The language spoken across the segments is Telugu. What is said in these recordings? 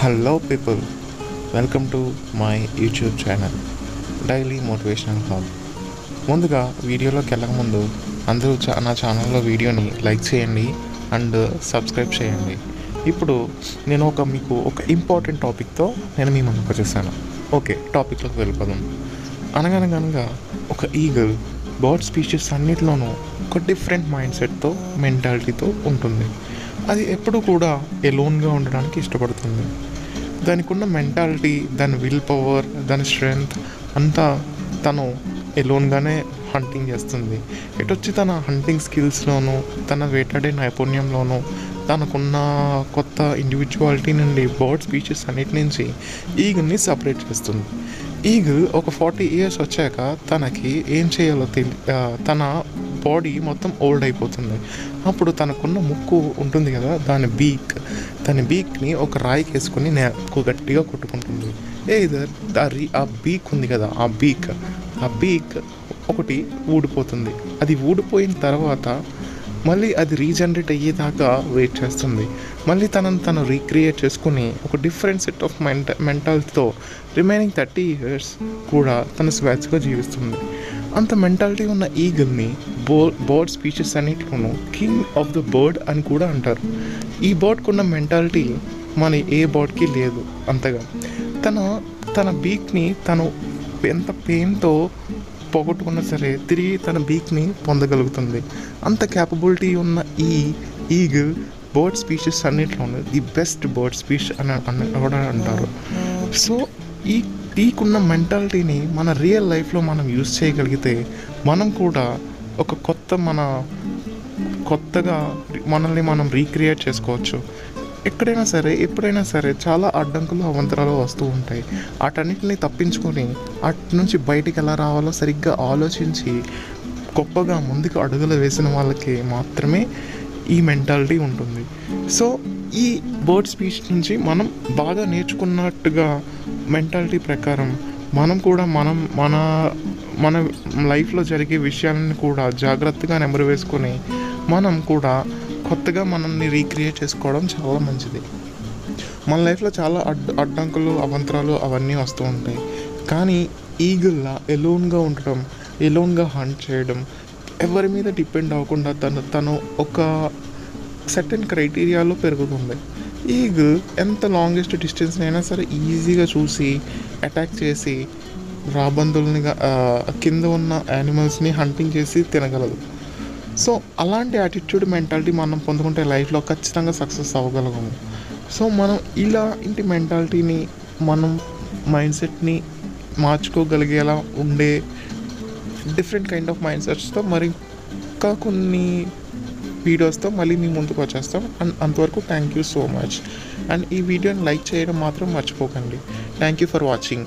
Hello people, welcome to my YouTube channel daily motivational hub. ముందుగా వీడియోలోకి వెళ్ళకముందు అందరూ నా ఛానల్లో వీడియోని లైక్ చేయండి అండ్ సబ్స్క్రైబ్ చేయండి. ఇప్పుడు నేను మీకు ఒక ఇంపార్టెంట్ టాపిక్తో నేను మీ ముందుకు వచ్చేసాను. ఓకే, టాపిక్లోకి వెళ్ళిపోదాం. అనగనగా ఒక ఈగల్ బర్డ్ స్పీషీస్ అన్నిటిలోనూ ఒక డిఫరెంట్ మైండ్ సెట్తో మెంటాలిటీతో ఉంటుంది. అది ఎప్పుడు కూడా ఎలోన్గా ఉండడానికి ఇష్టపడుతుంది. దానికి ఉన్న మెంటాలిటీ, దాని విల్ పవర్, దాని స్ట్రెంగ్త్ అంతా తను ఎలోన్గానే హంటింగ్ చేస్తుంది. ఎటొచ్చి తన హంటింగ్ స్కిల్స్లోనూ తన వేటాడే నైపుణ్యంలోనూ తనకున్న కొత్త ఇండివిజువాలిటీ నుండి బర్డ్ స్పీషీస్ అన్నిటి నుంచి ఈగల్ని సపరేట్ చేస్తుంది. ఈగల్ ఒక 40 years వచ్చాక తనకి ఏం చేయాలో తన బాడీ మొత్తం ఓల్డ్ అయిపోతుంది. అప్పుడు తనకున్న ముక్కు ఉంటుంది కదా, దాని బీక్ని ఒక రాయికి వేసుకుని గట్టిగా కొట్టుకుంటుంది. ఆ బీక్ ఉంది కదా, ఆ బీక్ ఒకటి ఊడిపోతుంది. అది ఊడిపోయిన తర్వాత మళ్ళీ అది రీజనరేట్ అయ్యేదాకా వెయిట్ చేస్తుంది. మళ్ళీ తను రీక్రియేట్ చేసుకుని ఒక డిఫరెంట్ సెట్ ఆఫ్ మెంటాలిటీతో రిమైనింగ్ 30 years కూడా తన స్వేచ్ఛగా జీవిస్తుంది. అంత మెంటాలిటీ ఉన్న ఈగల్ని బర్డ్ స్పీషీస్ అన్నిటిలోనూ కింగ్ ఆఫ్ ద బర్డ్ అని కూడా అంటారు. ఈ బర్డ్కి ఉన్న మెంటాలిటీ మన ఏ బర్డ్కి లేదు అంతగా. తన బీక్ని తను ఎంత పెయిన్తో పోగొట్టుకున్నా సరే తిరిగి తన బీక్ని పొందగలుగుతుంది. అంత క్యాపబిలిటీ ఉన్న ఈ ఈగల్ బర్డ్ స్పీషీస్ అన్నింటిలోనూ ది బెస్ట్ బర్డ్ స్పీష్ అని కూడా అంటారు. సో ఈకున్న మెంటాలిటీని మన రియల్ లైఫ్లో మనం యూజ్ చేయగలిగితే మనం కూడా ఒక కొత్తగా మనల్ని మనం రీక్రియేట్ చేసుకోవచ్చు. ఎప్పుడైనా సరే చాలా అడ్డంకులు అవంతరాలు వస్తూ ఉంటాయి. వాటన్నిటిని తప్పించుకొని వాటి నుంచి బయటికి ఎలా రావాలో సరిగ్గా ఆలోచించి గొప్పగా ముందుకు అడుగులు వేసిన వాళ్ళకి మాత్రమే ఈ మెంటాలిటీ ఉంటుంది. సో ఈ బర్డ్ స్పీచ్ నుంచి మనం బాగా నేర్చుకున్నట్టుగా మెంటాలిటీ ప్రకారం మనం కూడా మన లైఫ్లో జరిగే విషయాలను కూడా జాగ్రత్తగా నెమరు వేసుకొని మనం కూడా కొత్తగా మనల్ని రీక్రియేట్ చేసుకోవడం చాలా మంచిది. మన లైఫ్లో చాలా అడ్డంకులు అవంతరాలు అవన్నీ వస్తూ ఉంటాయి. కానీ ఈగల్లా ఎలోన్గా ఉండడం, ఎలోన్గా హంట్ చేయడం, ఎవరి మీద డిపెండ్ అవ్వకుండా తను ఒక సర్టెన్ క్రైటీరియాలో పెరుగుతుంది. ఈగల్ ఎంత లాంగెస్ట్ డిస్టెన్స్ అయినా సరే ఈజీగా చూసి అటాక్ చేసి రాబందుల్ని కింద ఉన్న యానిమల్స్ని హంటింగ్ చేసి తినగలదు. సో అలాంటి యాటిట్యూడ్ మెంటాలిటీ మనం పొందుకుంటే లైఫ్లో ఖచ్చితంగా సక్సెస్ అవ్వగలము. సో మనం ఇలాంటి మెంటాలిటీని మనం మైండ్ సెట్ని మార్చుకోగలిగేలా ఉండే డిఫరెంట్ కైండ్ ఆఫ్ మైండ్ సెట్స్తో మరి ఇంకా కొన్ని వీడియోస్తో మళ్ళీ మీ ముందుకు వచ్చేస్తాం. అండ్ అంతవరకు thank you so much. And ఈ వీడియోని లైక్ చేయడం మాత్రం మర్చిపోకండి. Thank you for watching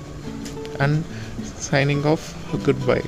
and signing off. Good bye.